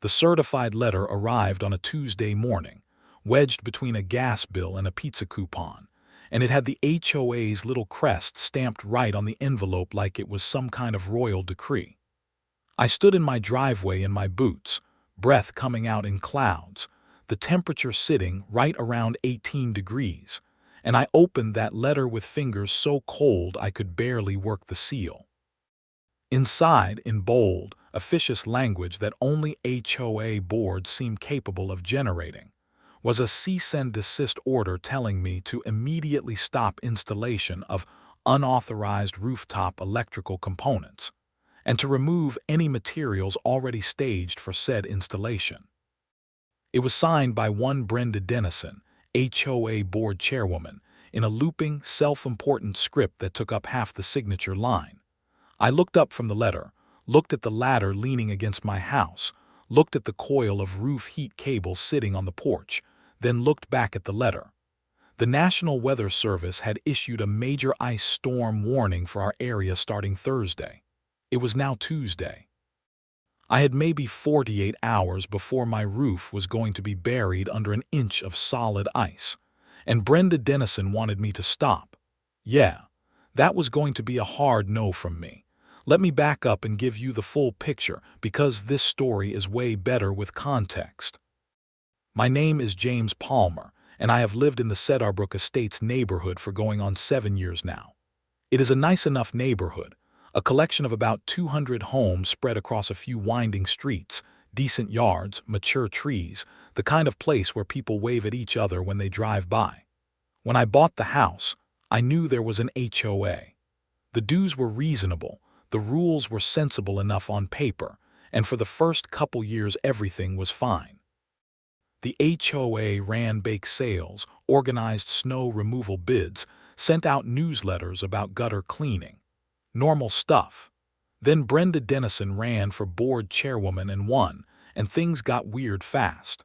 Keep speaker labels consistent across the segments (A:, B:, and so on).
A: The certified letter arrived on a Tuesday morning, wedged between a gas bill and a pizza coupon, and it had the HOA's little crest stamped right on the envelope like it was some kind of royal decree. I stood in my driveway in my boots, breath coming out in clouds, the temperature sitting right around 18 degrees, and I opened that letter with fingers so cold I could barely work the seal. Inside, in bold, officious language that only HOA boards seem capable of generating, was a cease-and-desist order telling me to immediately stop installation of unauthorized rooftop electrical components and to remove any materials already staged for said installation. It was signed by one Brenda Dennison, HOA board chairwoman, in a looping, self-important script that took up half the signature line. I looked up from the letter, looked at the ladder leaning against my house, looked at the coil of roof heat cable sitting on the porch, then looked back at the letter. The National Weather Service had issued a major ice storm warning for our area starting Thursday. It was now Tuesday. I had maybe 48 hours before my roof was going to be buried under an inch of solid ice, and Brenda Dennison wanted me to stop. Yeah, that was going to be a hard no from me. Let me back up and give you the full picture, because this story is way better with context. My name is James Palmer, and I have lived in the Cedarbrook Estates neighborhood for going on 7 years now. It is a nice enough neighborhood, a collection of about 200 homes spread across a few winding streets, decent yards, mature trees, the kind of place where people wave at each other when they drive by. When I bought the house, I knew there was an HOA. The dues were reasonable, the rules were sensible enough on paper, and for the first couple years everything was fine. The HOA ran bake sales, organized snow removal bids, sent out newsletters about gutter cleaning. Normal stuff. Then Brenda Dennison ran for board chairwoman and won, and things got weird fast.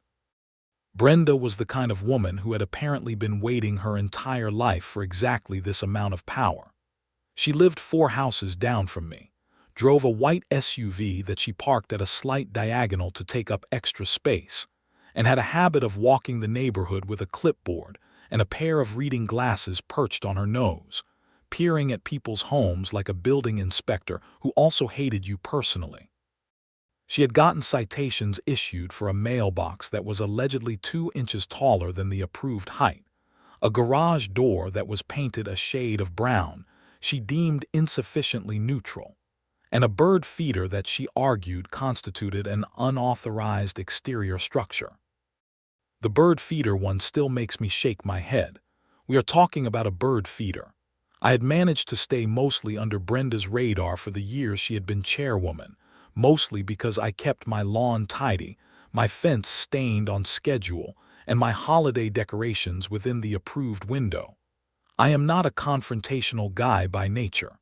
A: Brenda was the kind of woman who had apparently been waiting her entire life for exactly this amount of power. She lived 4 houses down from me, drove a white SUV that she parked at a slight diagonal to take up extra space, and had a habit of walking the neighborhood with a clipboard and a pair of reading glasses perched on her nose, peering at people's homes like a building inspector who also hated you personally. She had gotten citations issued for a mailbox that was allegedly 2 inches taller than the approved height, a garage door that was painted a shade of brown she deemed insufficiently neutral, and a bird feeder that she argued constituted an unauthorized exterior structure. The bird feeder one still makes me shake my head. We are talking about a bird feeder. I had managed to stay mostly under Brenda's radar for the years she had been chairwoman, mostly because I kept my lawn tidy, my fence stained on schedule, and my holiday decorations within the approved window. I am not a confrontational guy by nature.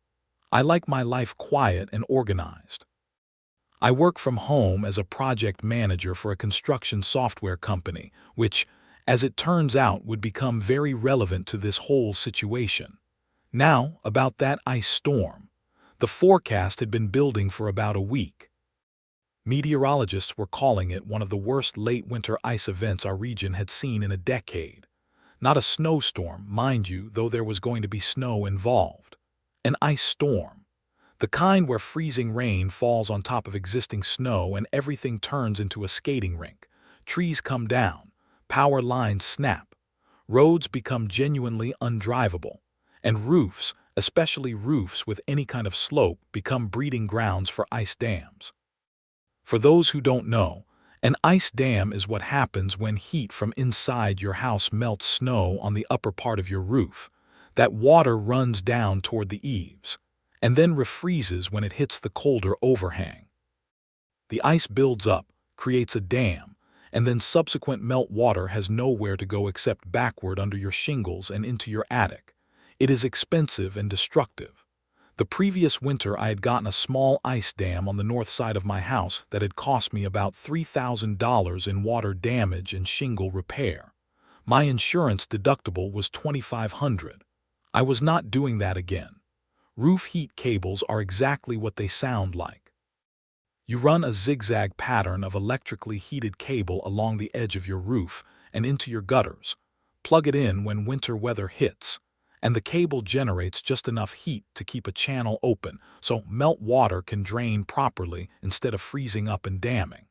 A: I like my life quiet and organized. I work from home as a project manager for a construction software company, which, as it turns out, would become very relevant to this whole situation. Now, about that ice storm. The forecast had been building for about a week. Meteorologists were calling it one of the worst late winter ice events our region had seen in a decade. Not a snowstorm, mind you, though there was going to be snow involved. An ice storm. The kind where freezing rain falls on top of existing snow and everything turns into a skating rink. Trees come down, power lines snap, roads become genuinely undrivable, and roofs, especially roofs with any kind of slope, become breeding grounds for ice dams. For those who don't know, an ice dam is what happens when heat from inside your house melts snow on the upper part of your roof. That water runs down toward the eaves, and then refreezes when it hits the colder overhang. The ice builds up, creates a dam, and then subsequent meltwater has nowhere to go except backward under your shingles and into your attic. It is expensive and destructive. The previous winter I had gotten a small ice dam on the north side of my house that had cost me about $3,000 in water damage and shingle repair. My insurance deductible was $2,500. I was not doing that again. Roof heat cables are exactly what they sound like. You run a zigzag pattern of electrically heated cable along the edge of your roof and into your gutters. Plug it in when winter weather hits, and the cable generates just enough heat to keep a channel open so melt water can drain properly instead of freezing up and damming.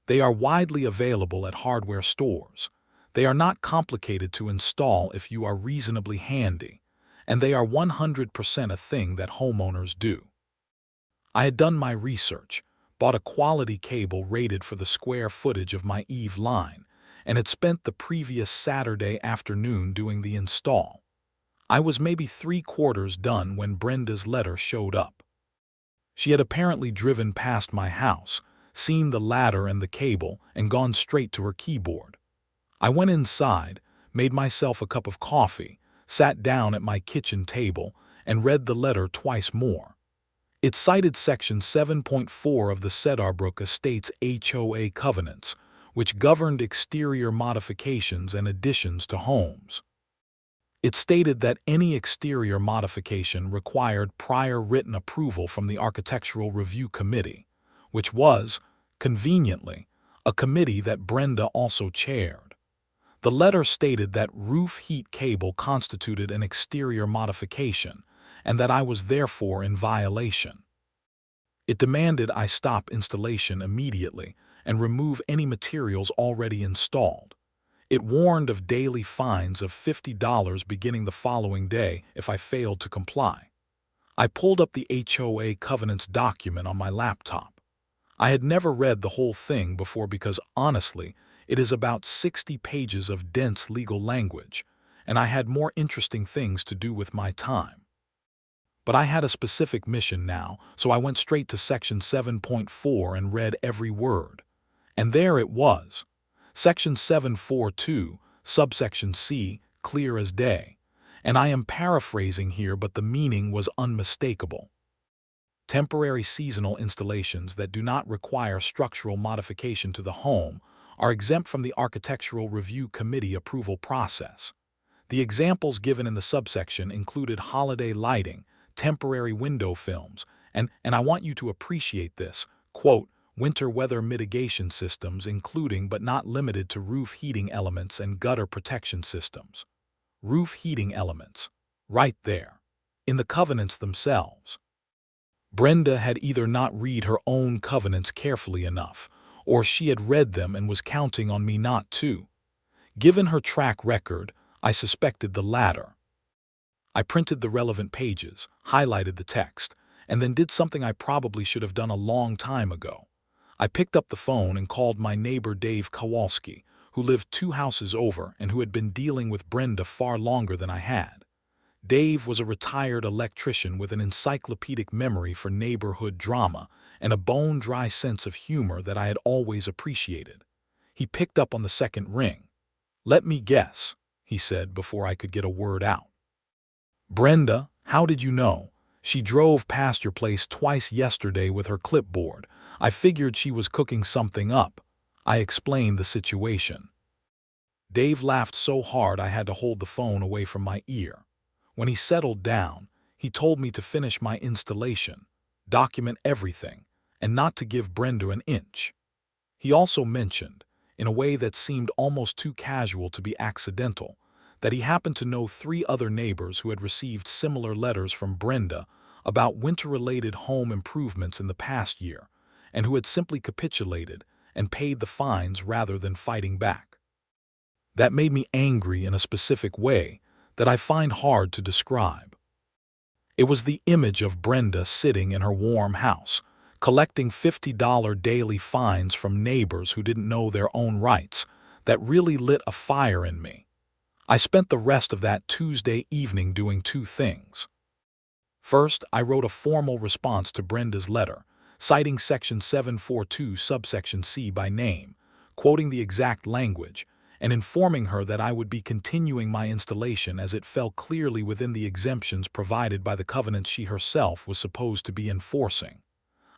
A: They are widely available at hardware stores. They are not complicated to install if you are reasonably handy, and they are 100% a thing that homeowners do. I had done my research, bought a quality cable rated for the square footage of my eave line, and had spent the previous Saturday afternoon doing the install. I was maybe 3/4 done when Brenda's letter showed up. She had apparently driven past my house, seen the ladder and the cable, and gone straight to her keyboard. I went inside, made myself a cup of coffee, sat down at my kitchen table, and read the letter twice more. It cited Section 7.4 of the Cedarbrook Estates HOA covenants, which governed exterior modifications and additions to homes. It stated that any exterior modification required prior written approval from the Architectural Review Committee, which was, conveniently, a committee that Brenda also chaired. The letter stated that roof heat cable constituted an exterior modification, and that I was therefore in violation. It demanded I stop installation immediately and remove any materials already installed. It warned of daily fines of $50 beginning the following day if I failed to comply. I pulled up the HOA covenants document on my laptop. I had never read the whole thing before because, honestly, it is about 60 pages of dense legal language, and I had more interesting things to do with my time. But I had a specific mission now, so I went straight to Section 7.4 and read every word. And there it was. Section 742, subsection C, clear as day. And I am paraphrasing here, but the meaning was unmistakable. Temporary seasonal installations that do not require structural modification to the home are exempt from the Architectural Review Committee approval process. The examples given in the subsection included holiday lighting, temporary window films, and I want you to appreciate this, quote, winter weather mitigation systems including but not limited to roof heating elements and gutter protection systems. Roof heating elements. Right there. In the covenants themselves. Brenda had either not read her own covenants carefully enough, or she had read them and was counting on me not to. Given her track record, I suspected the latter. I printed the relevant pages, highlighted the text, and then did something I probably should have done a long time ago. I picked up the phone and called my neighbor Dave Kowalski, who lived 2 houses over and who had been dealing with Brenda far longer than I had. Dave was a retired electrician with an encyclopedic memory for neighborhood drama and a bone-dry sense of humor that I had always appreciated. He picked up on the second ring. "Let me guess," he said before I could get a word out. "Brenda, how did you know? She drove past your place twice yesterday with her clipboard. I figured she was cooking something up." I explained the situation. Dave laughed so hard I had to hold the phone away from my ear. When he settled down, he told me to finish my installation, document everything, and not to give Brenda an inch. He also mentioned, in a way that seemed almost too casual to be accidental, that he happened to know 3 other neighbors who had received similar letters from Brenda about winter-related home improvements in the past year, and who had simply capitulated and paid the fines rather than fighting back. That made me angry in a specific way that I find hard to describe. It was the image of Brenda sitting in her warm house, collecting $50 daily fines from neighbors who didn't know their own rights, that really lit a fire in me. I spent the rest of that Tuesday evening doing 2 things. First, I wrote a formal response to Brenda's letter, citing Section 742 subsection C by name, quoting the exact language, and informing her that I would be continuing my installation as it fell clearly within the exemptions provided by the covenants she herself was supposed to be enforcing.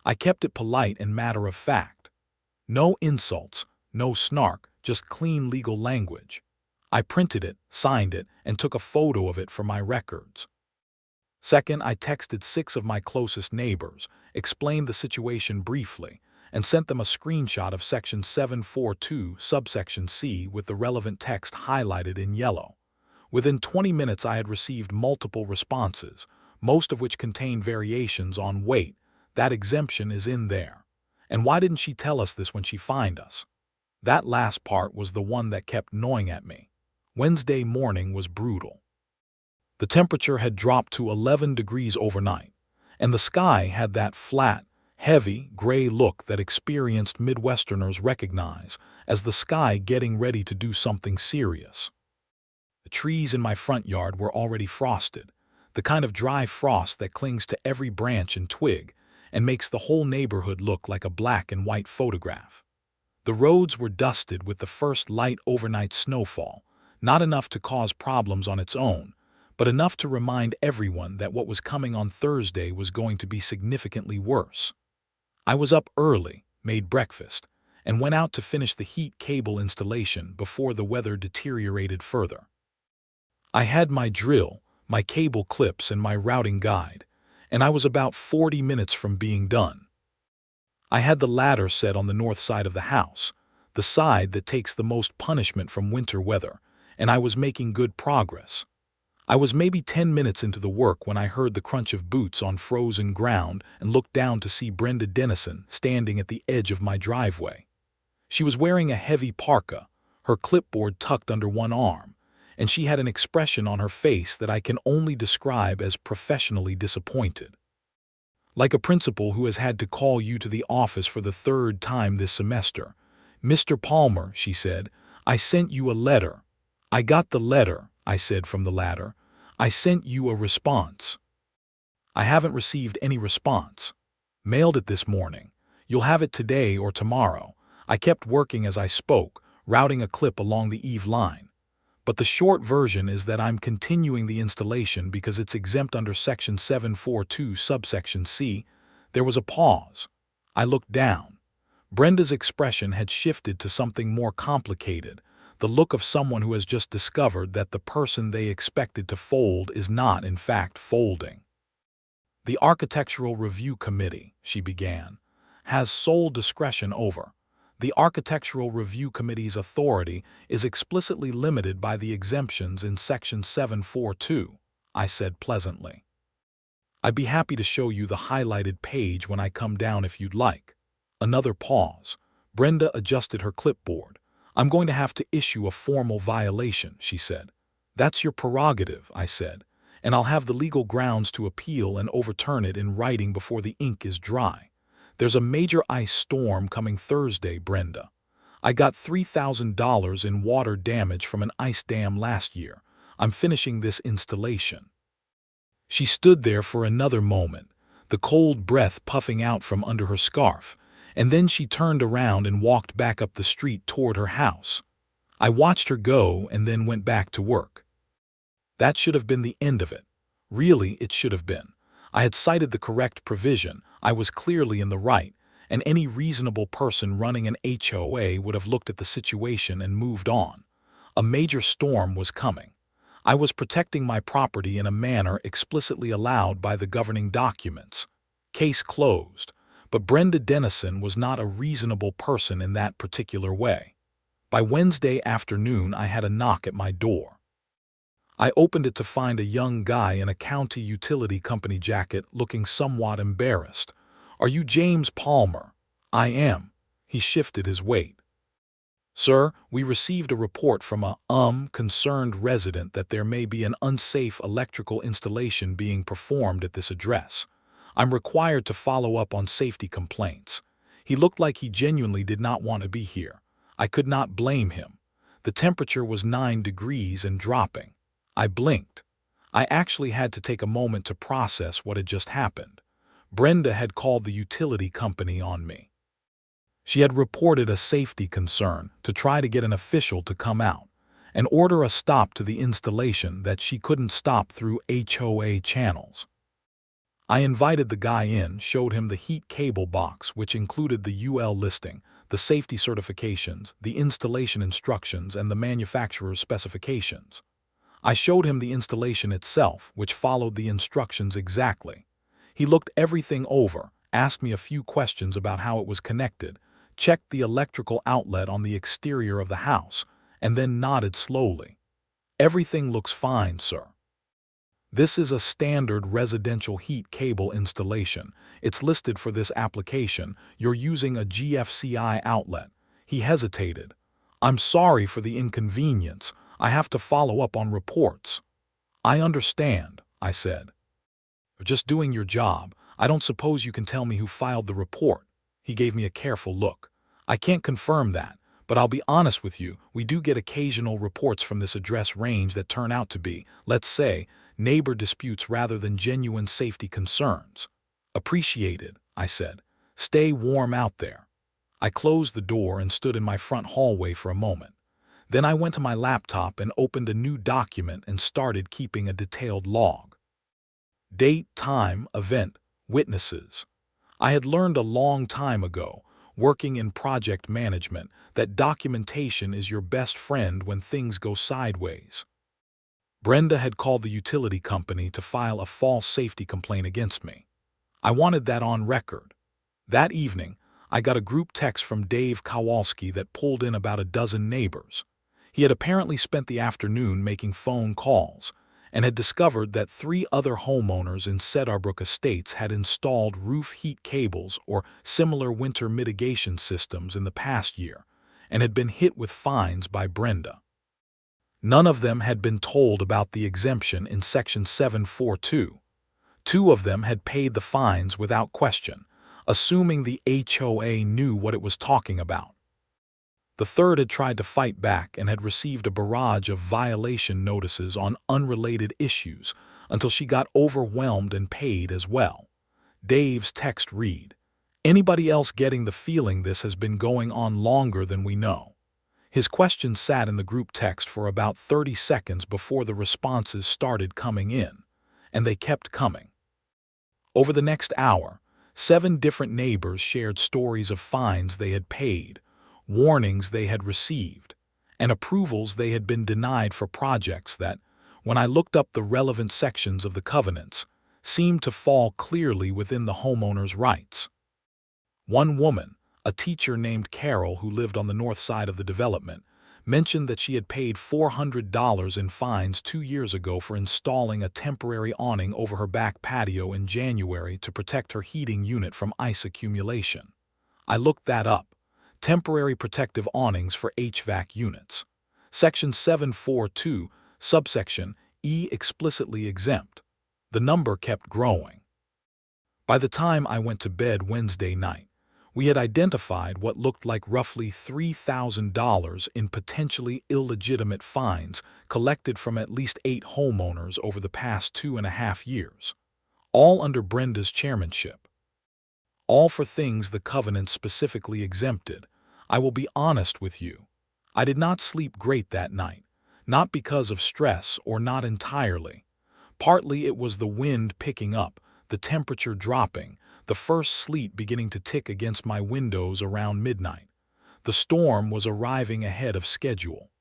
A: I kept it polite and matter of fact. No insults, no snark, just clean legal language. I printed it, signed it, and took a photo of it for my records. Second, I texted 6 of my closest neighbors, explained the situation briefly, and sent them a screenshot of Section 742, subsection C, with the relevant text highlighted in yellow. Within 20 minutes I had received multiple responses, most of which contained variations on "wait, that exemption is in there. And why didn't she tell us this when she fined us?" That last part was the one that kept gnawing at me. Wednesday morning was brutal. The temperature had dropped to 11 degrees overnight, and the sky had that flat, heavy, gray look that experienced Midwesterners recognize as the sky getting ready to do something serious. The trees in my front yard were already frosted, the kind of dry frost that clings to every branch and twig and makes the whole neighborhood look like a black and white photograph. The roads were dusted with the first light overnight snowfall, not enough to cause problems on its own, but enough to remind everyone that what was coming on Thursday was going to be significantly worse. I was up early, made breakfast, and went out to finish the heat cable installation before the weather deteriorated further. I had my drill, my cable clips, and my routing guide, and I was about 40 minutes from being done. I had the ladder set on the north side of the house, the side that takes the most punishment from winter weather, and I was making good progress. I was maybe 10 minutes into the work when I heard the crunch of boots on frozen ground and looked down to see Brenda Dennison standing at the edge of my driveway. She was wearing a heavy parka, her clipboard tucked under one arm, and she had an expression on her face that I can only describe as professionally disappointed. Like a principal who has had to call you to the office for the third time this semester. "Mr. Palmer," she said, "I sent you a letter." "I got the letter," I said from the ladder. "I sent you a response." "I haven't received any response." "Mailed it this morning. You'll have it today or tomorrow." I kept working as I spoke, routing a clip along the Eve line. But the short version is that I'm continuing the installation because it's exempt under Section 742, subsection C. There was a pause. I looked down. Brenda's expression had shifted to something more complicated, the look of someone who has just discovered that the person they expected to fold is not, in fact, folding. "The Architectural Review Committee," she began, "has sole discretion over. The Architectural Review Committee's authority is explicitly limited by the exemptions in Section 742, I said pleasantly. "I'd be happy to show you the highlighted page when I come down if you'd like." Another pause. Brenda adjusted her clipboard. "I'm going to have to issue a formal violation," she said. "That's your prerogative," I said, "and I'll have the legal grounds to appeal and overturn it in writing before the ink is dry. There's a major ice storm coming Thursday, Brenda. I got $3,000 in water damage from an ice dam last year. I'm finishing this installation." She stood there for another moment, the cold breath puffing out from under her scarf, and then she turned around and walked back up the street toward her house. I watched her go and then went back to work. That should have been the end of it. Really, it should have been. I had cited the correct provision, I was clearly in the right, and any reasonable person running an HOA would have looked at the situation and moved on. A major storm was coming. I was protecting my property in a manner explicitly allowed by the governing documents. Case closed. But Brenda Dennison was not a reasonable person in that particular way. By Wednesday afternoon, I had a knock at my door. I opened it to find a young guy in a county utility company jacket looking somewhat embarrassed. "Are you James Palmer?" "I am." He shifted his weight. "Sir, we received a report from a concerned resident that there may be an unsafe electrical installation being performed at this address. I'm required to follow up on safety complaints." He looked like he genuinely did not want to be here. I could not blame him. The temperature was 9 degrees and dropping. I blinked. I actually had to take a moment to process what had just happened. Brenda had called the utility company on me. She had reported a safety concern to try to get an official to come out and order a stop to the installation that she couldn't stop through HOA channels. I invited the guy in, showed him the heat cable box, which included the UL listing, the safety certifications, the installation instructions, and the manufacturer's specifications. I showed him the installation itself, which followed the instructions exactly. He looked everything over, asked me a few questions about how it was connected, checked the electrical outlet on the exterior of the house, and then nodded slowly. "Everything looks fine, sir. This is a standard residential heat cable installation. It's listed for this application. You're using a GFCI outlet." He hesitated. "I'm sorry for the inconvenience. I have to follow up on reports." "I understand," I said. "You're just doing your job. I don't suppose you can tell me who filed the report." He gave me a careful look. "I can't confirm that, but I'll be honest with you, we do get occasional reports from this address range that turn out to be, let's say, neighbor disputes rather than genuine safety concerns." "Appreciated," I said. "Stay warm out there." I closed the door and stood in my front hallway for a moment. Then I went to my laptop and opened a new document and started keeping a detailed log. Date, time, event, witnesses. I had learned a long time ago, working in project management, that documentation is your best friend when things go sideways. Brenda had called the utility company to file a false safety complaint against me. I wanted that on record. That evening, I got a group text from Dave Kowalski that pulled in about a dozen neighbors. He had apparently spent the afternoon making phone calls and had discovered that 3 other homeowners in Cedarbrook Estates had installed roof heat cables or similar winter mitigation systems in the past year and had been hit with fines by Brenda. None of them had been told about the exemption in Section 742. 2 of them had paid the fines without question, assuming the HOA knew what it was talking about. The third had tried to fight back and had received a barrage of violation notices on unrelated issues until she got overwhelmed and paid as well. Dave's text read, "Anybody else getting the feeling this has been going on longer than we know?" His question sat in the group text for about 30 seconds before the responses started coming in, and they kept coming. Over the next hour, 7 different neighbors shared stories of fines they had paid, warnings they had received, and approvals they had been denied for projects that, when I looked up the relevant sections of the covenants, seemed to fall clearly within the homeowner's rights. One woman, a teacher named Carol who lived on the north side of the development, mentioned that she had paid $400 in fines 2 years ago for installing a temporary awning over her back patio in January to protect her heating unit from ice accumulation. I looked that up. Temporary protective awnings for HVAC units. Section 742, subsection E explicitly exempt. The number kept growing. By the time I went to bed Wednesday night, we had identified what looked like roughly $3,000 in potentially illegitimate fines collected from at least 8 homeowners over the past 2.5 years, all under Brenda's chairmanship. All for things the covenant specifically exempted. I will be honest with you. I did not sleep great that night, not because of stress or not entirely. Partly it was the wind picking up, the temperature dropping, the first sleet beginning to tick against my windows around midnight. The storm was arriving ahead of schedule.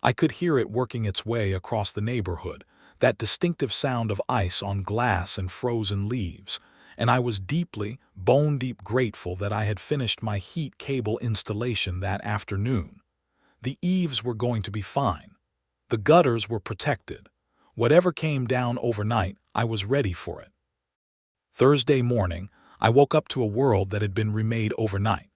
A: I could hear it working its way across the neighborhood, that distinctive sound of ice on glass and frozen leaves, and I was deeply, bone-deep grateful that I had finished my heat cable installation that afternoon. The eaves were going to be fine. The gutters were protected. Whatever came down overnight, I was ready for it. Thursday morning, I woke up to a world that had been remade overnight.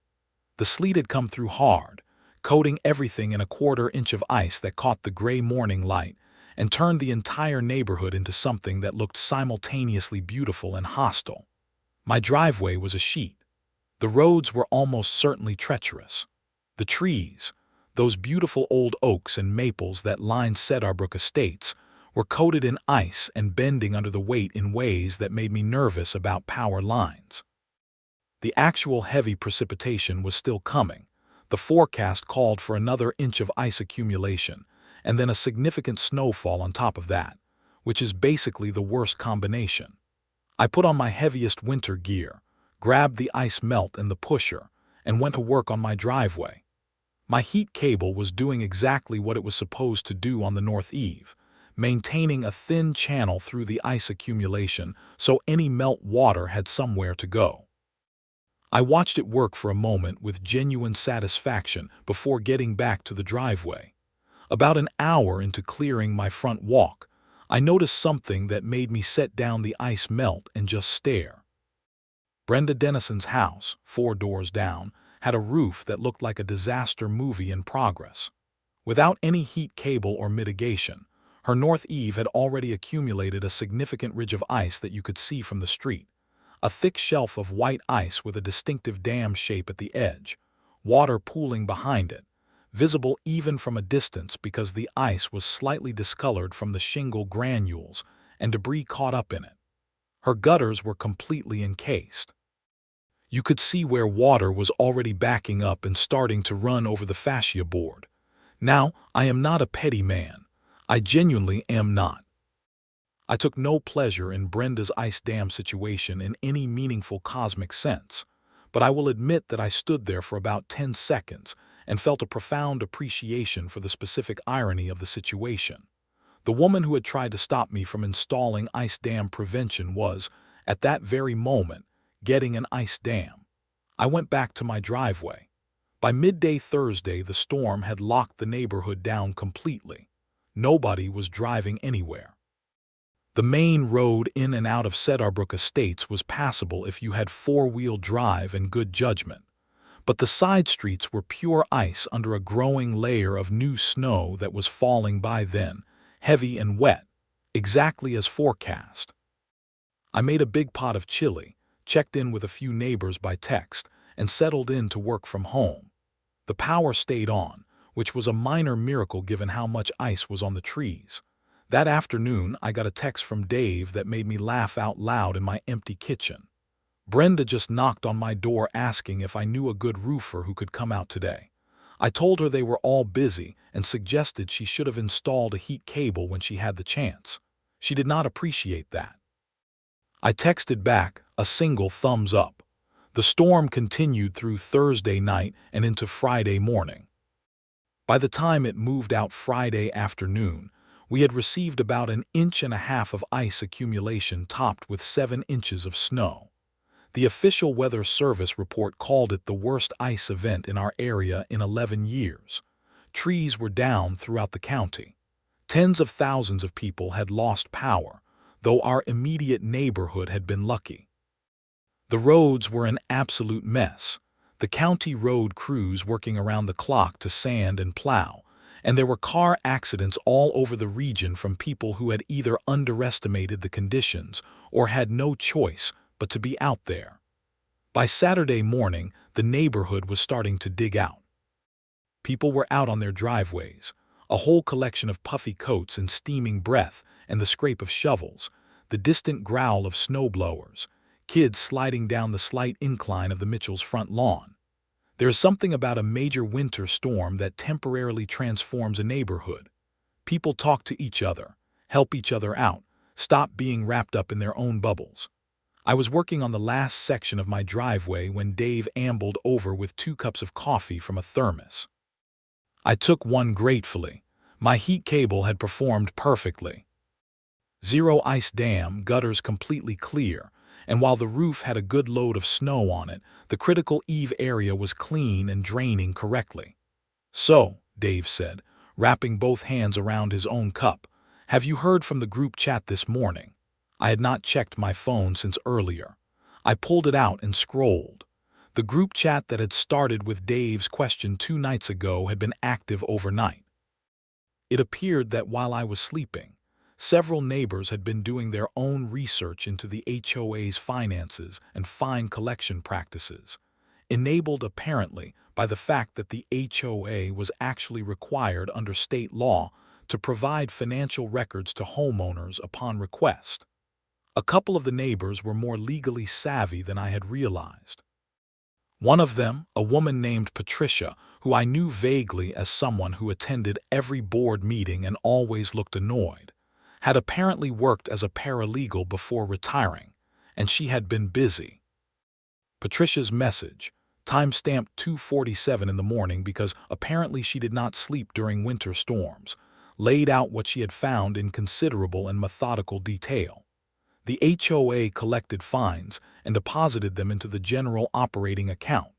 A: The sleet had come through hard, coating everything in a 1/4 inch of ice that caught the gray morning light and turned the entire neighborhood into something that looked simultaneously beautiful and hostile. My driveway was a sheet. The roads were almost certainly treacherous. The trees, those beautiful old oaks and maples that lined Cedarbrook Estates, were coated in ice and bending under the weight in ways that made me nervous about power lines. The actual heavy precipitation was still coming. The forecast called for another inch of ice accumulation, and then a significant snowfall on top of that, which is basically the worst combination. I put on my heaviest winter gear, grabbed the ice melt and the pusher, and went to work on my driveway. My heat cable was doing exactly what it was supposed to do on the north eave, maintaining a thin channel through the ice accumulation so any melt water had somewhere to go. I watched it work for a moment with genuine satisfaction before getting back to the driveway. About an hour into clearing my front walk, I noticed something that made me set down the ice melt and just stare. Brenda Dennison's house, 4 doors down, had a roof that looked like a disaster movie in progress. Without any heat cable or mitigation, her north eave had already accumulated a significant ridge of ice that you could see from the street. A thick shelf of white ice with a distinctive dam shape at the edge, water pooling behind it, visible even from a distance because the ice was slightly discolored from the shingle granules and debris caught up in it. Her gutters were completely encased. You could see where water was already backing up and starting to run over the fascia board. Now, I am not a petty man. I genuinely am not. I took no pleasure in Brenda's ice dam situation in any meaningful cosmic sense, but I will admit that I stood there for about 10 seconds and felt a profound appreciation for the specific irony of the situation. The woman who had tried to stop me from installing ice dam prevention was, at that very moment, getting an ice dam. I went back to my driveway. By midday Thursday, the storm had locked the neighborhood down completely. Nobody was driving anywhere. The main road in and out of Cedarbrook Estates was passable if you had 4-wheel drive and good judgment, but the side streets were pure ice under a growing layer of new snow that was falling by then, heavy and wet, exactly as forecast. I made a big pot of chili, checked in with a few neighbors by text, and settled in to work from home. The power stayed on, which was a minor miracle given how much ice was on the trees. That afternoon, I got a text from Dave that made me laugh out loud in my empty kitchen. Brenda just knocked on my door asking if I knew a good roofer who could come out today. I told her they were all busy and suggested she should have installed a heat cable when she had the chance. She did not appreciate that. I texted back a single thumbs up. The storm continued through Thursday night and into Friday morning. By the time it moved out Friday afternoon, we had received about 1.5 inches of ice accumulation topped with 7 inches of snow. The official Weather Service report called it the worst ice event in our area in 11 years. Trees were down throughout the county. Tens of thousands of people had lost power, though our immediate neighborhood had been lucky. The roads were an absolute mess. The county road crews working around the clock to sand and plow, and there were car accidents all over the region from people who had either underestimated the conditions or had no choice but to be out there. By Saturday morning, the neighborhood was starting to dig out. People were out on their driveways, a whole collection of puffy coats and steaming breath and the scrape of shovels, the distant growl of snowblowers, kids sliding down the slight incline of the Mitchells' front lawn. There is something about a major winter storm that temporarily transforms a neighborhood. People talk to each other, help each other out, stop being wrapped up in their own bubbles. I was working on the last section of my driveway when Dave ambled over with 2 cups of coffee from a thermos. I took one gratefully. My heat cable had performed perfectly. 0 ice dam, gutters completely clear, and while the roof had a good load of snow on it, the critical eave area was clean and draining correctly. "So," Dave said, wrapping both hands around his own cup, "have you heard from the group chat this morning?" I had not checked my phone since earlier. I pulled it out and scrolled. The group chat that had started with Dave's question 2 nights ago had been active overnight. It appeared that while I was sleeping, several neighbors had been doing their own research into the HOA's finances and fine collection practices, enabled apparently by the fact that the HOA was actually required under state law to provide financial records to homeowners upon request. A couple of the neighbors were more legally savvy than I had realized. One of them, a woman named Patricia, who I knew vaguely as someone who attended every board meeting and always looked annoyed, had apparently worked as a paralegal before retiring, and she had been busy. Patricia's message, time-stamped 2:47 in the morning because apparently she did not sleep during winter storms, laid out what she had found in considerable and methodical detail. The HOA collected fines and deposited them into the general operating account.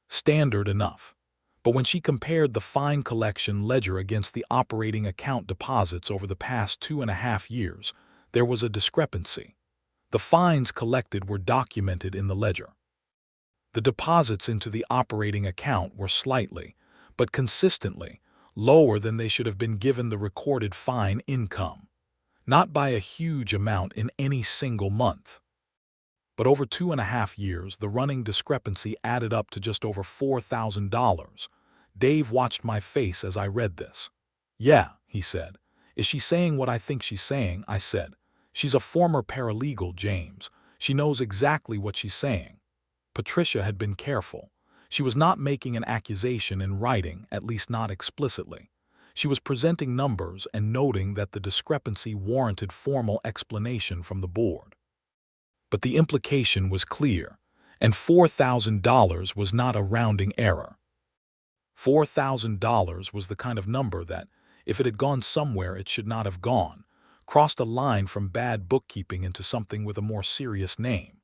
A: Standard enough. But when she compared the fine collection ledger against the operating account deposits over the past 2.5 years, there was a discrepancy. The fines collected were documented in the ledger. The deposits into the operating account were slightly, but consistently, lower than they should have been given the recorded fine income. Not by a huge amount in any single month. But over 2.5 years, the running discrepancy added up to just over $4,000. Dave watched my face as I read this. "Yeah," he said. "Is she saying what I think she's saying?" I said. "She's a former paralegal, James. She knows exactly what she's saying." Patricia had been careful. She was not making an accusation in writing, at least not explicitly. She was presenting numbers and noting that the discrepancy warranted formal explanation from the board. But the implication was clear, and $4,000 was not a rounding error. $4,000 was the kind of number that, if it had gone somewhere it should not have gone, crossed a line from bad bookkeeping into something with a more serious name.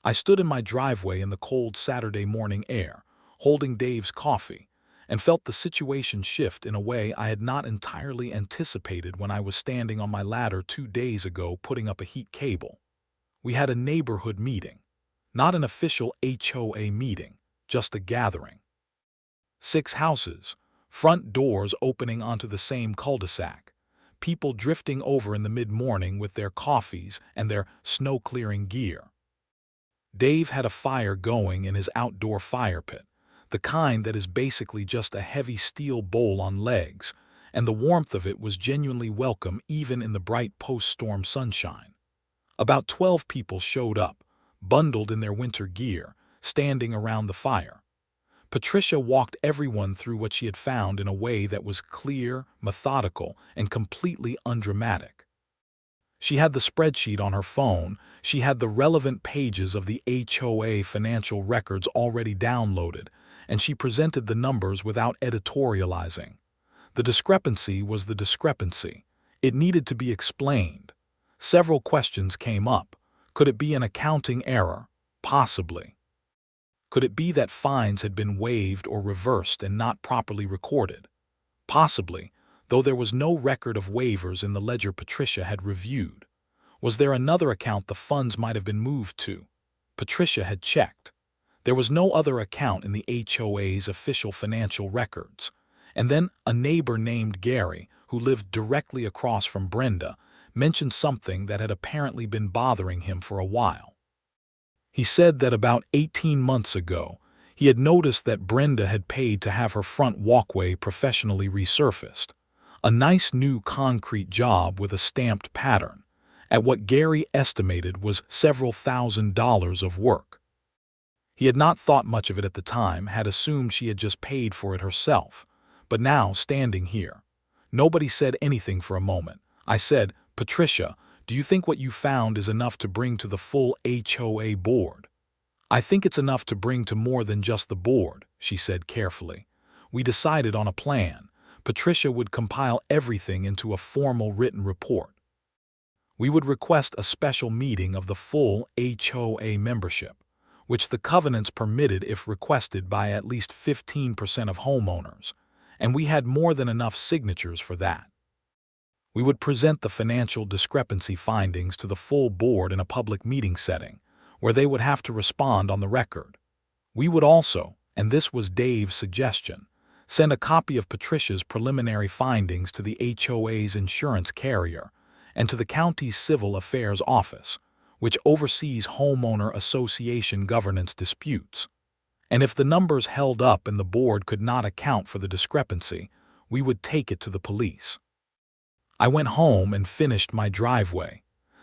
A: I stood in my driveway in the cold Saturday morning air, holding Dave's coffee, and felt the situation shift in a way I had not entirely anticipated when I was standing on my ladder 2 days ago putting up a heat cable. We had a neighborhood meeting. Not an official HOA meeting, just a gathering. 6 houses, front doors opening onto the same cul-de-sac, people drifting over in the mid-morning with their coffees and their snow-clearing gear. Dave had a fire going in his outdoor fire pit, the kind that is basically just a heavy steel bowl on legs, and the warmth of it was genuinely welcome even in the bright post-storm sunshine. About 12 people showed up, bundled in their winter gear, standing around the fire. Patricia walked everyone through what she had found in a way that was clear, methodical, and completely undramatic. She had the spreadsheet on her phone, she had the relevant pages of the HOA financial records already downloaded, and she presented the numbers without editorializing. The discrepancy was the discrepancy. It needed to be explained. Several questions came up. Could it be an accounting error? Possibly. Could it be that fines had been waived or reversed and not properly recorded? Possibly, though there was no record of waivers in the ledger Patricia had reviewed. Was there another account the funds might have been moved to? Patricia had checked. There was no other account in the HOA's official financial records. And then a neighbor named Gary, who lived directly across from Brenda, mentioned something that had apparently been bothering him for a while. He said that about 18 months ago, he had noticed that Brenda had paid to have her front walkway professionally resurfaced. A nice new concrete job with a stamped pattern, at what Gary estimated was several $1,000s of work. He had not thought much of it at the time, had assumed she had just paid for it herself. But now, standing here, nobody said anything for a moment. I said, "Patricia, do you think what you found is enough to bring to the full HOA board?" "I think it's enough to bring to more than just the board," she said carefully. "We decided on a plan. Patricia would compile everything into a formal written report. We would request a special meeting of the full HOA membership, which the covenants permitted if requested by at least 15% of homeowners, and we had more than enough signatures for that. We would present the financial discrepancy findings to the full board in a public meeting setting, where they would have to respond on the record. We would also, and this was Dave's suggestion, send a copy of Patricia's preliminary findings to the HOA's insurance carrier and to the county's civil affairs office, which oversees homeowner association governance disputes. And if the numbers held up and the board could not account for the discrepancy, we would take it to the police. I went home and finished my driveway.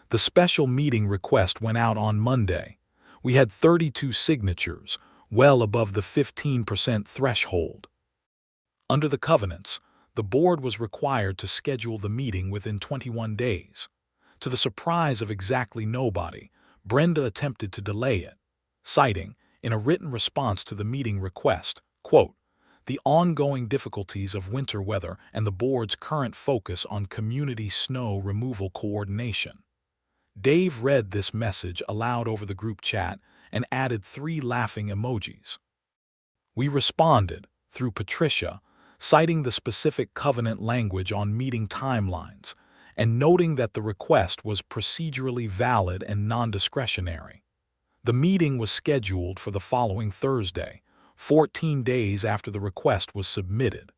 A: The special meeting request went out on Monday. We had 32 signatures, well above the 15% threshold. Under the covenants, the board was required to schedule the meeting within 21 days. To the surprise of exactly nobody, Brenda attempted to delay it, citing, in a written response to the meeting request, quote, the ongoing difficulties of winter weather, and the board's current focus on community snow removal coordination. Dave read this message aloud over the group chat and added 3 laughing emojis. We responded, through Patricia, citing the specific covenant language on meeting timelines and noting that the request was procedurally valid and non-discretionary. The meeting was scheduled for the following Thursday, 14 days after the request was submitted.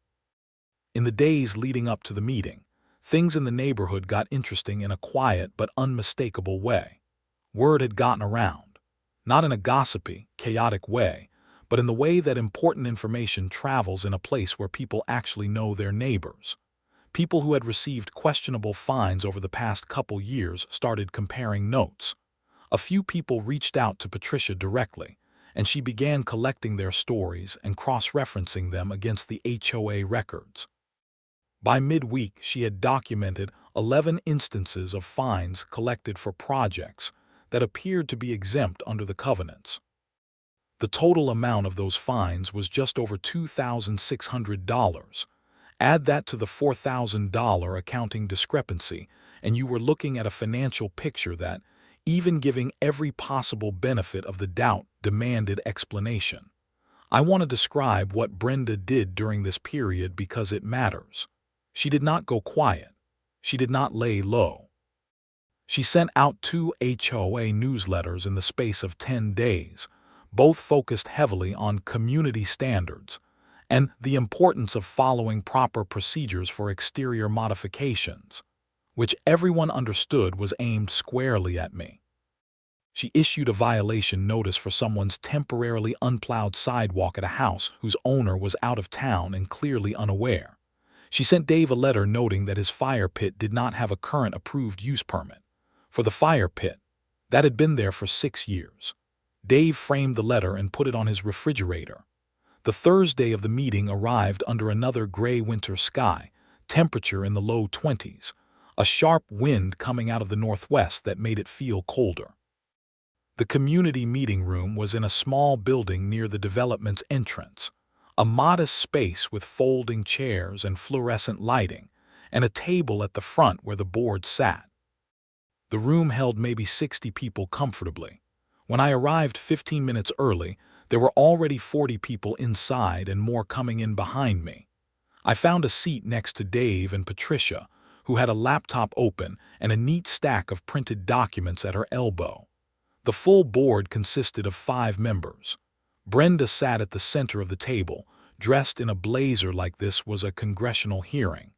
A: In the days leading up to the meeting, things in the neighborhood got interesting in a quiet but unmistakable way. Word had gotten around, not in a gossipy, chaotic way, but in the way that important information travels in a place where people actually know their neighbors. People who had received questionable fines over the past couple years started comparing notes. A few people reached out to Patricia directly, and she began collecting their stories and cross-referencing them against the HOA records. By midweek, she had documented 11 instances of fines collected for projects that appeared to be exempt under the covenants. The total amount of those fines was just over $2,600. Add that to the $4,000 accounting discrepancy, and you were looking at a financial picture that, even giving every possible benefit of the doubt, demanded explanation. I want to describe what Brenda did during this period because it matters. She did not go quiet. She did not lay low. She sent out 2 HOA newsletters in the space of 10 days, both focused heavily on community standards and the importance of following proper procedures for exterior modifications, which everyone understood was aimed squarely at me. She issued a violation notice for someone's temporarily unplowed sidewalk at a house whose owner was out of town and clearly unaware. She sent Dave a letter noting that his fire pit did not have a current approved use permit for the fire pit that had been there for 6 years. Dave framed the letter and put it on his refrigerator. The Thursday of the meeting arrived under another gray winter sky, temperature in the low 20s, a sharp wind coming out of the northwest that made it feel colder. The community meeting room was in a small building near the development's entrance, a modest space with folding chairs and fluorescent lighting, and a table at the front where the board sat. The room held maybe 60 people comfortably. When I arrived 15 minutes early, there were already 40 people inside and more coming in behind me. I found a seat next to Dave and Patricia, who had a laptop open and a neat stack of printed documents at her elbow. The full board consisted of 5 members. Brenda sat at the center of the table, dressed in a blazer like this was a congressional hearing.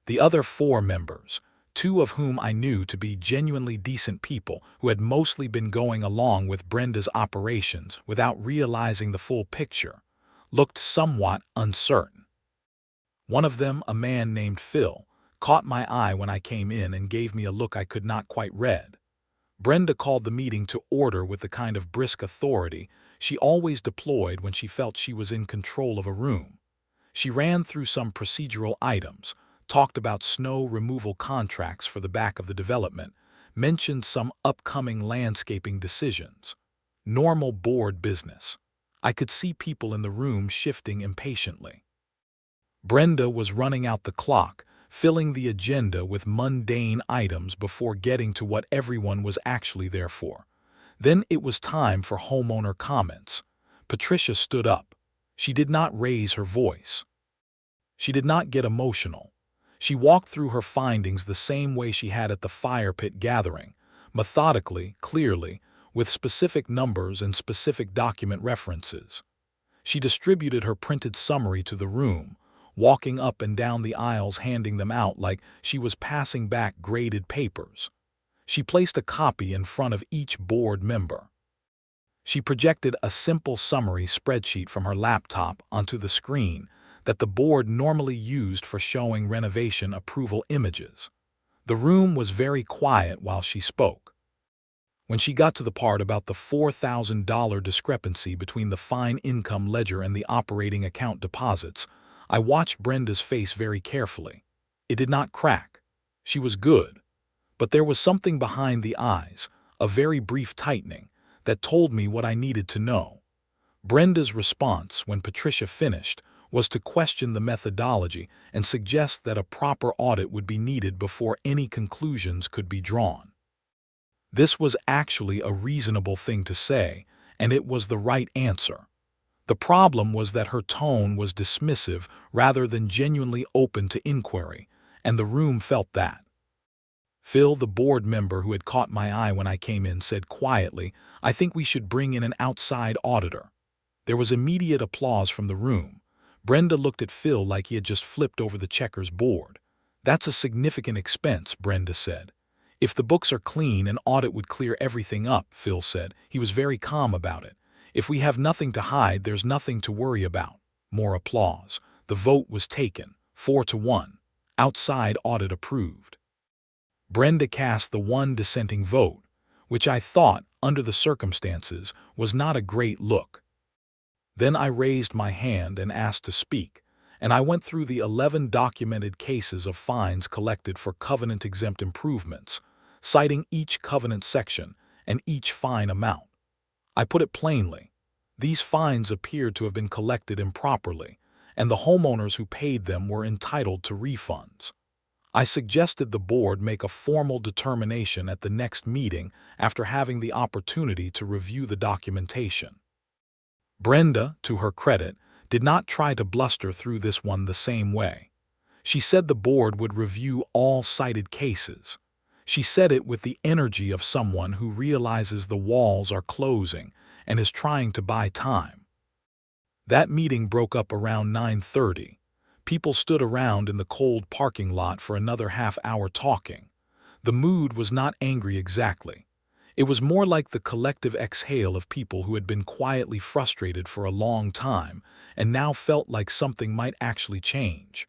A: The other 4 members, 2 of whom I knew to be genuinely decent people who had mostly been going along with Brenda's operations without realizing the full picture, looked somewhat uncertain. One of them, a man named Phil, caught my eye when I came in and gave me a look I could not quite read. Brenda called the meeting to order with the kind of brisk authority she always deployed when she felt she was in control of a room. She ran through some procedural items, talked about snow removal contracts for the back of the development, mentioned some upcoming landscaping decisions. Normal board business. I could see people in the room shifting impatiently. Brenda was running out the clock, filling the agenda with mundane items before getting to what everyone was actually there for. Then it was time for homeowner comments. Patricia stood up. She did not raise her voice. She did not get emotional. She walked through her findings the same way she had at the fire pit gathering, methodically, clearly, with specific numbers and specific document references. She distributed her printed summary to the room, walking up and down the aisles handing them out like she was passing back graded papers. She placed a copy in front of each board member. She projected a simple summary spreadsheet from her laptop onto the screen that the board normally used for showing renovation approval images. The room was very quiet while she spoke. When she got to the part about the $4,000 discrepancy between the fine income ledger and the operating account deposits, I watched Brenda's face very carefully. It did not crack. She was good. But there was something behind the eyes, a very brief tightening, that told me what I needed to know. Brenda's response, when Patricia finished, was to question the methodology and suggest that a proper audit would be needed before any conclusions could be drawn. This was actually a reasonable thing to say, and it was the right answer. The problem was that her tone was dismissive rather than genuinely open to inquiry, and the room felt that. Phil, the board member who had caught my eye when I came in, said quietly, "I think we should bring in an outside auditor." There was immediate applause from the room. Brenda looked at Phil like he had just flipped over the checkers board. "That's a significant expense," Brenda said. "If the books are clean, an audit would clear everything up," Phil said. He was very calm about it. "If we have nothing to hide, there's nothing to worry about." More applause. The vote was taken, 4-1. Outside audit approved. Brenda cast the one dissenting vote, which I thought, under the circumstances, was not a great look. Then I raised my hand and asked to speak, and I went through the 11 documented cases of fines collected for covenant-exempt improvements, citing each covenant section and each fine amount. I put it plainly. These fines appeared to have been collected improperly, and the homeowners who paid them were entitled to refunds. I suggested the board make a formal determination at the next meeting after having the opportunity to review the documentation. Brenda, to her credit, did not try to bluster through this one the same way. She said the board would review all cited cases. She said it with the energy of someone who realizes the walls are closing and is trying to buy time. That meeting broke up around 9:30. People stood around in the cold parking lot for another half-hour talking. The mood was not angry exactly. It was more like the collective exhale of people who had been quietly frustrated for a long time and now felt like something might actually change.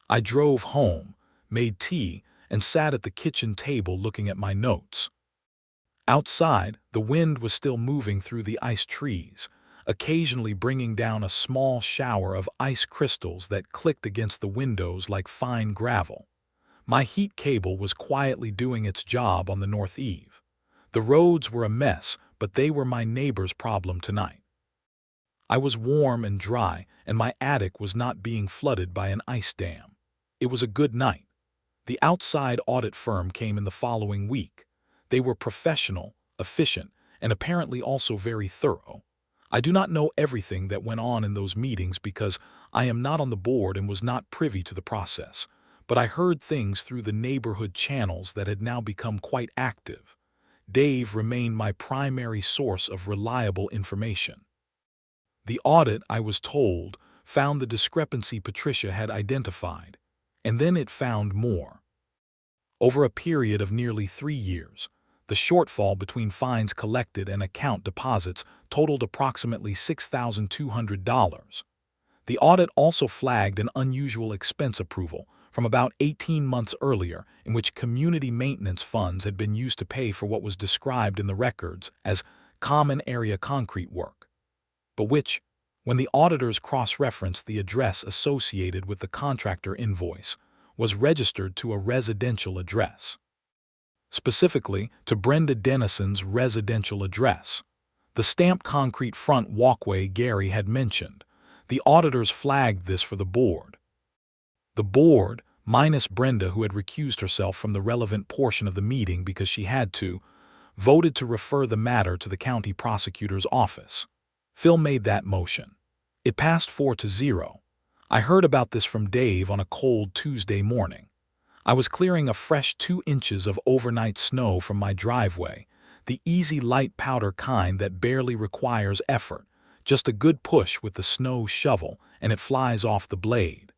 A: I drove home, made tea, and sat at the kitchen table looking at my notes. Outside, the wind was still moving through the ice trees, occasionally bringing down a small shower of ice crystals that clicked against the windows like fine gravel. My heat cable was quietly doing its job on the north eave. The roads were a mess, but they were my neighbor's problem tonight. I was warm and dry, and my attic was not being flooded by an ice dam. It was a good night. The outside audit firm came in the following week. They were professional, efficient, and apparently also very thorough. I do not know everything that went on in those meetings because I am not on the board and was not privy to the process, but I heard things through the neighborhood channels that had now become quite active. Dave remained my primary source of reliable information. The audit, I was told, found the discrepancy Patricia had identified, and then it found more. Over a period of nearly 3 years, the shortfall between fines collected and account deposits totaled approximately $6,200. The audit also flagged an unusual expense approval from about 18 months earlier in which community maintenance funds had been used to pay for what was described in the records as common area concrete work, but which, when the auditors cross-referenced the address associated with the contractor invoice, was registered to a residential address. Specifically, to Brenda Dennison's residential address. The stamped concrete front walkway Gary had mentioned. The auditors flagged this for the board. The board, minus Brenda who had recused herself from the relevant portion of the meeting because she had to, voted to refer the matter to the county prosecutor's office. Phil made that motion. It passed 4-0. I heard about this from Dave on a cold Tuesday morning. I was clearing a fresh 2 inches of overnight snow from my driveway, the easy light powder kind that barely requires effort, just a good push with the snow shovel and it flies off the blade.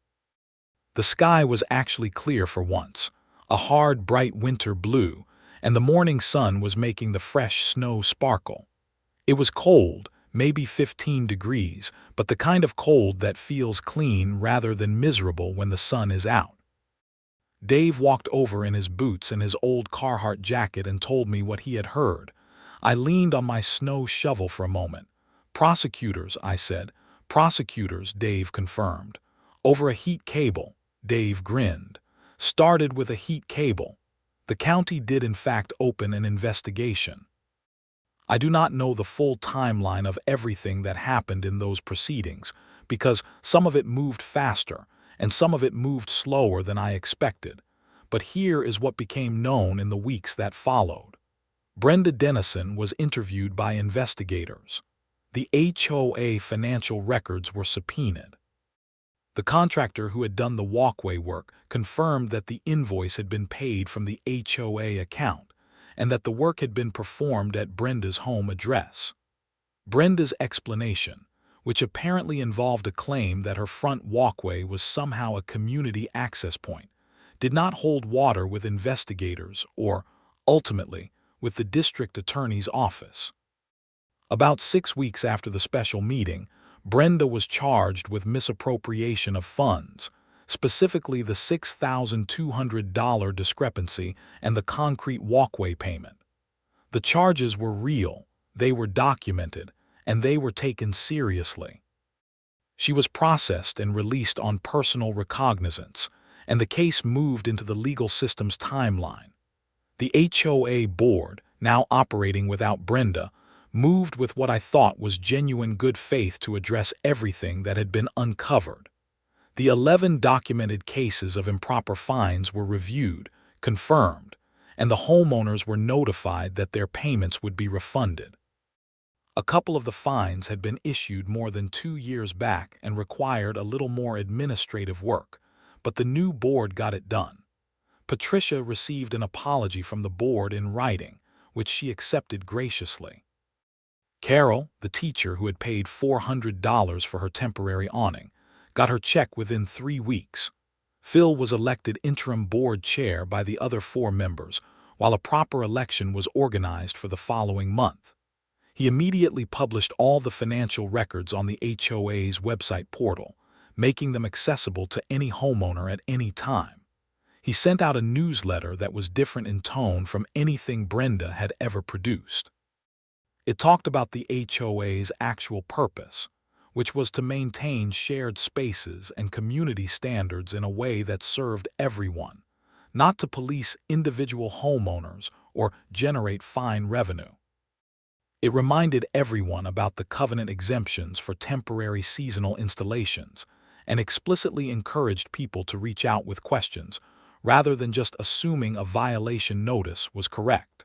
A: The sky was actually clear for once, a hard, bright winter blue, and the morning sun was making the fresh snow sparkle. It was cold, maybe 15 degrees, but the kind of cold that feels clean rather than miserable when the sun is out. Dave walked over in his boots and his old Carhartt jacket and told me what he had heard. I leaned on my snow shovel for a moment. "Prosecutors," I said. "Prosecutors," Dave confirmed. "Over a heat cable." Dave grinned. "Started with a heat cable. The county did in fact open an investigation." I do not know the full timeline of everything that happened in those proceedings, because some of it moved faster and some of it moved slower than I expected. But here is what became known in the weeks that followed. Brenda Dennison was interviewed by investigators. The HOA financial records were subpoenaed. The contractor who had done the walkway work confirmed that the invoice had been paid from the HOA account and that the work had been performed at Brenda's home address. Brenda's explanation, which apparently involved a claim that her front walkway was somehow a community access point, did not hold water with investigators or, ultimately, with the district attorney's office. About 6 weeks after the special meeting, Brenda was charged with misappropriation of funds, specifically the $6,200 discrepancy and the concrete walkway payment. The charges were real, they were documented, and they were taken seriously. She was processed and released on personal recognizance, and the case moved into the legal system's timeline. The HOA board, now operating without Brenda, moved with what I thought was genuine good faith to address everything that had been uncovered. The 11 documented cases of improper fines were reviewed, confirmed, and the homeowners were notified that their payments would be refunded. A couple of the fines had been issued more than 2 years back and required a little more administrative work, but the new board got it done. Patricia received an apology from the board in writing, which she accepted graciously. Carol, the teacher who had paid $400 for her temporary awning, got her check within 3 weeks. Phil was elected interim board chair by the other 4 members, while a proper election was organized for the following month. He immediately published all the financial records on the HOA's website portal, making them accessible to any homeowner at any time. He sent out a newsletter that was different in tone from anything Brenda had ever produced. It talked about the HOA's actual purpose, which was to maintain shared spaces and community standards in a way that served everyone, not to police individual homeowners or generate fine revenue. It reminded everyone about the covenant exemptions for temporary seasonal installations and explicitly encouraged people to reach out with questions rather than just assuming a violation notice was correct.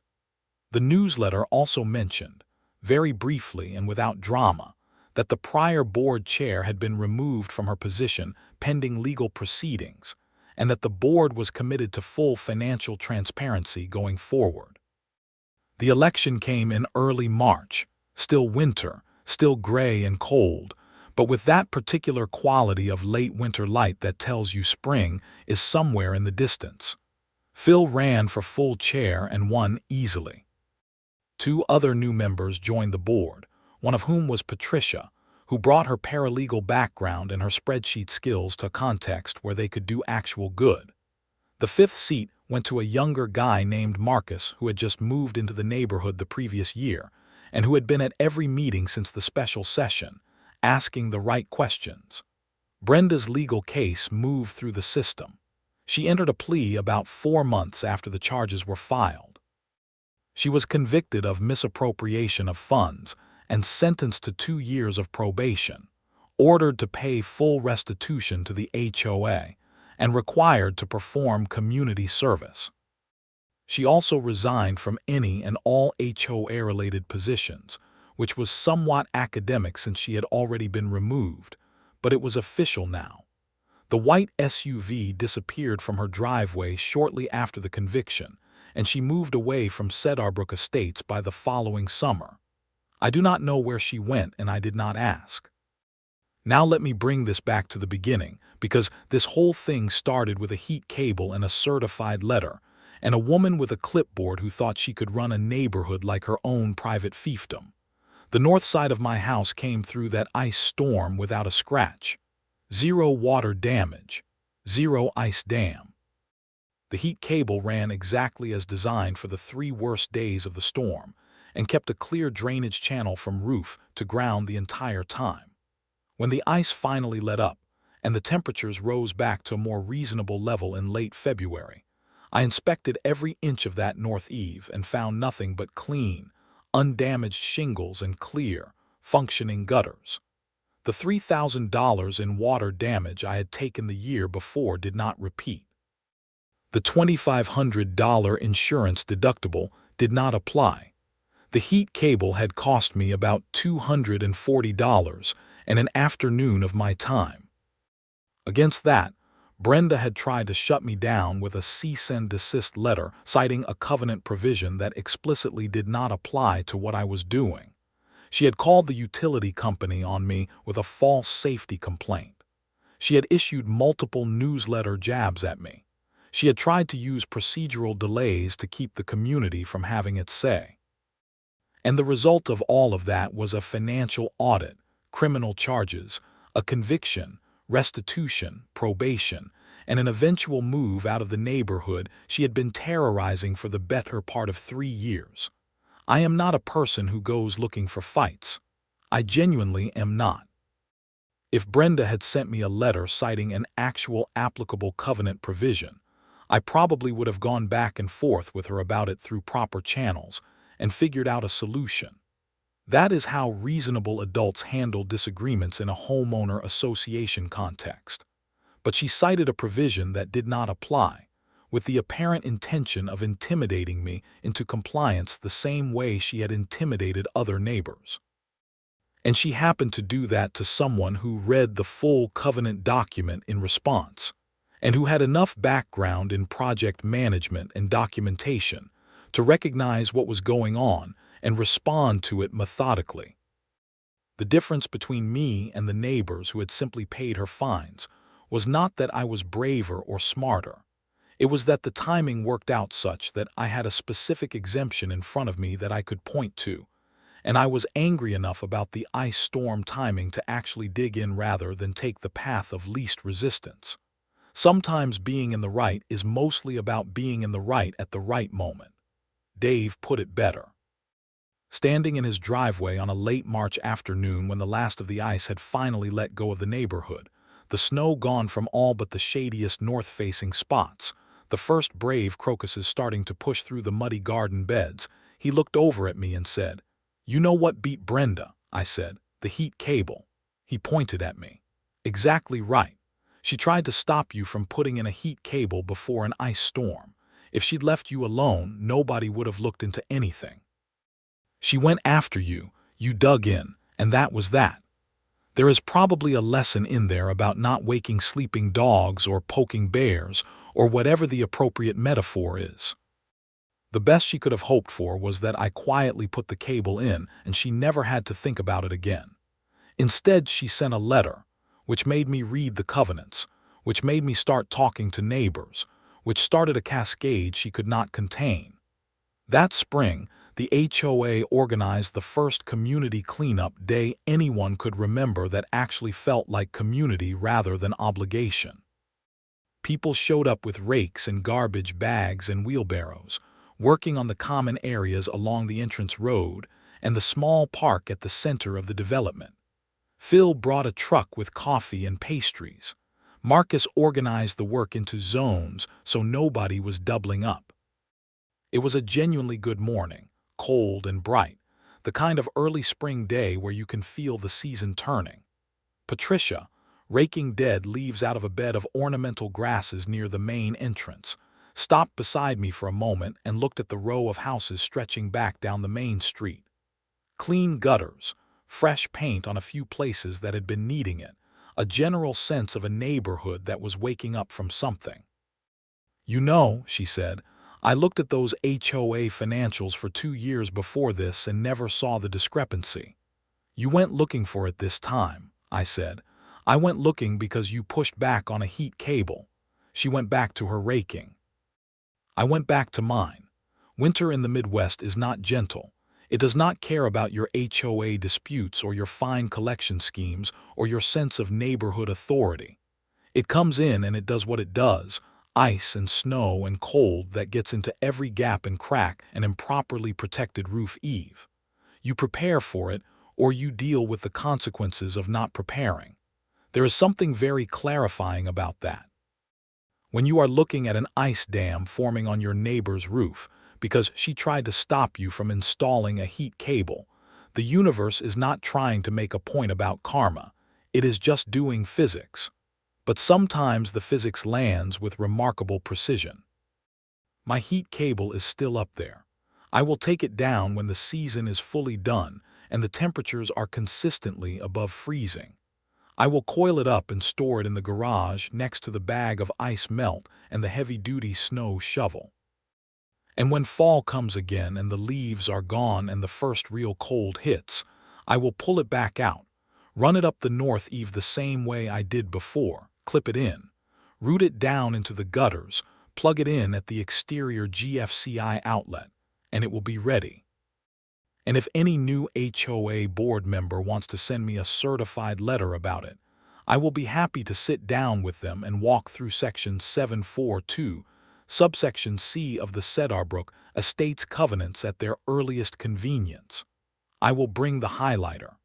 A: The newsletter also mentioned, very briefly and without drama, that the prior board chair had been removed from her position pending legal proceedings, and that the board was committed to full financial transparency going forward. The election came in early March, still winter, still gray and cold, but with that particular quality of late winter light that tells you spring is somewhere in the distance. Phil ran for full chair and won easily. 2 other new members joined the board, one of whom was Patricia, who brought her paralegal background and her spreadsheet skills to context where they could do actual good. The 5th seat went to a younger guy named Marcus who had just moved into the neighborhood the previous year and who had been at every meeting since the special session, asking the right questions. Brenda's legal case moved through the system. She entered a plea about 4 months after the charges were filed. She was convicted of misappropriation of funds and sentenced to 2 years of probation, ordered to pay full restitution to the HOA, and required to perform community service. She also resigned from any and all HOA-related positions, which was somewhat academic since she had already been removed, but it was official now. The white SUV disappeared from her driveway shortly after the conviction, and she moved away from Cedarbrook Estates by the following summer. I do not know where she went, and I did not ask. Now let me bring this back to the beginning, because this whole thing started with a heat cable and a certified letter, and a woman with a clipboard who thought she could run a neighborhood like her own private fiefdom. The north side of my house came through that ice storm without a scratch. 0 water damage. 0 ice dam. The heat cable ran exactly as designed for the 3 worst days of the storm and kept a clear drainage channel from roof to ground the entire time. When the ice finally let up and the temperatures rose back to a more reasonable level in late February, I inspected every inch of that north eave and found nothing but clean, undamaged shingles and clear, functioning gutters. The $3,000 in water damage I had taken the year before did not repeat. The $2,500 insurance deductible did not apply. The heat cable had cost me about $240 and an afternoon of my time. Against that, Brenda had tried to shut me down with a cease-and-desist letter citing a covenant provision that explicitly did not apply to what I was doing. She had called the utility company on me with a false safety complaint. She had issued multiple newsletter jabs at me. She had tried to use procedural delays to keep the community from having its say. And the result of all of that was a financial audit, criminal charges, a conviction, restitution, probation, and an eventual move out of the neighborhood she had been terrorizing for the better part of 3 years. I am not a person who goes looking for fights. I genuinely am not. If Brenda had sent me a letter citing an actual applicable covenant provision, I probably would have gone back and forth with her about it through proper channels and figured out a solution. That is how reasonable adults handle disagreements in a homeowner association context. But she cited a provision that did not apply, with the apparent intention of intimidating me into compliance the same way she had intimidated other neighbors. And she happened to do that to someone who read the full covenant document in response, and who had enough background in project management and documentation to recognize what was going on and respond to it methodically. The difference between me and the neighbors who had simply paid her fines was not that I was braver or smarter. It was that the timing worked out such that I had a specific exemption in front of me that I could point to, and I was angry enough about the ice storm timing to actually dig in rather than take the path of least resistance. Sometimes being in the right is mostly about being in the right at the right moment. Dave put it better. Standing in his driveway on a late March afternoon when the last of the ice had finally let go of the neighborhood, the snow gone from all but the shadiest north-facing spots, the first brave crocuses starting to push through the muddy garden beds, he looked over at me and said, "You know what beat Brenda?" I said. "The heat cable." He pointed at me. "Exactly right. She tried to stop you from putting in a heat cable before an ice storm. If she'd left you alone, nobody would have looked into anything. She went after you, you dug in, and that was that. There is probably a lesson in there about not waking sleeping dogs or poking bears or whatever the appropriate metaphor is." The best she could have hoped for was that I quietly put the cable in and she never had to think about it again. Instead, she sent a letter, which made me read the covenants, which made me start talking to neighbors, which started a cascade she could not contain. That spring, the HOA organized the first community cleanup day anyone could remember that actually felt like community rather than obligation. People showed up with rakes and garbage bags and wheelbarrows, working on the common areas along the entrance road and the small park at the center of the development. Phil brought a truck with coffee and pastries. Marcus organized the work into zones so nobody was doubling up. It was a genuinely good morning, cold and bright, the kind of early spring day where you can feel the season turning. Patricia, raking dead leaves out of a bed of ornamental grasses near the main entrance, stopped beside me for a moment and looked at the row of houses stretching back down the main street. Clean gutters, fresh paint on a few places that had been needing it, a general sense of a neighborhood that was waking up from something. "You know," she said, "I looked at those HOA financials for 2 years before this and never saw the discrepancy." "You went looking for it this time," I said. "I went looking because you pushed back on a heat cable." She went back to her raking. I went back to mine. Winter in the Midwest is not gentle. It does not care about your HOA disputes or your fine collection schemes or your sense of neighborhood authority. It comes in and it does what it does, ice and snow and cold that gets into every gap and crack and improperly protected roof eave. You prepare for it or you deal with the consequences of not preparing. There is something very clarifying about that. When you are looking at an ice dam forming on your neighbor's roof, because she tried to stop you from installing a heat cable. The universe is not trying to make a point about karma. It is just doing physics. But sometimes the physics lands with remarkable precision. My heat cable is still up there. I will take it down when the season is fully done and the temperatures are consistently above freezing. I will coil it up and store it in the garage next to the bag of ice melt and the heavy-duty snow shovel. And when fall comes again and the leaves are gone and the first real cold hits, I will pull it back out, run it up the north eave the same way I did before, clip it in, route it down into the gutters, plug it in at the exterior GFCI outlet, and it will be ready. And if any new HOA board member wants to send me a certified letter about it, I will be happy to sit down with them and walk through Section 742, subsection C of the Cedarbrook Estates Covenants at their earliest convenience. I will bring the highlighter,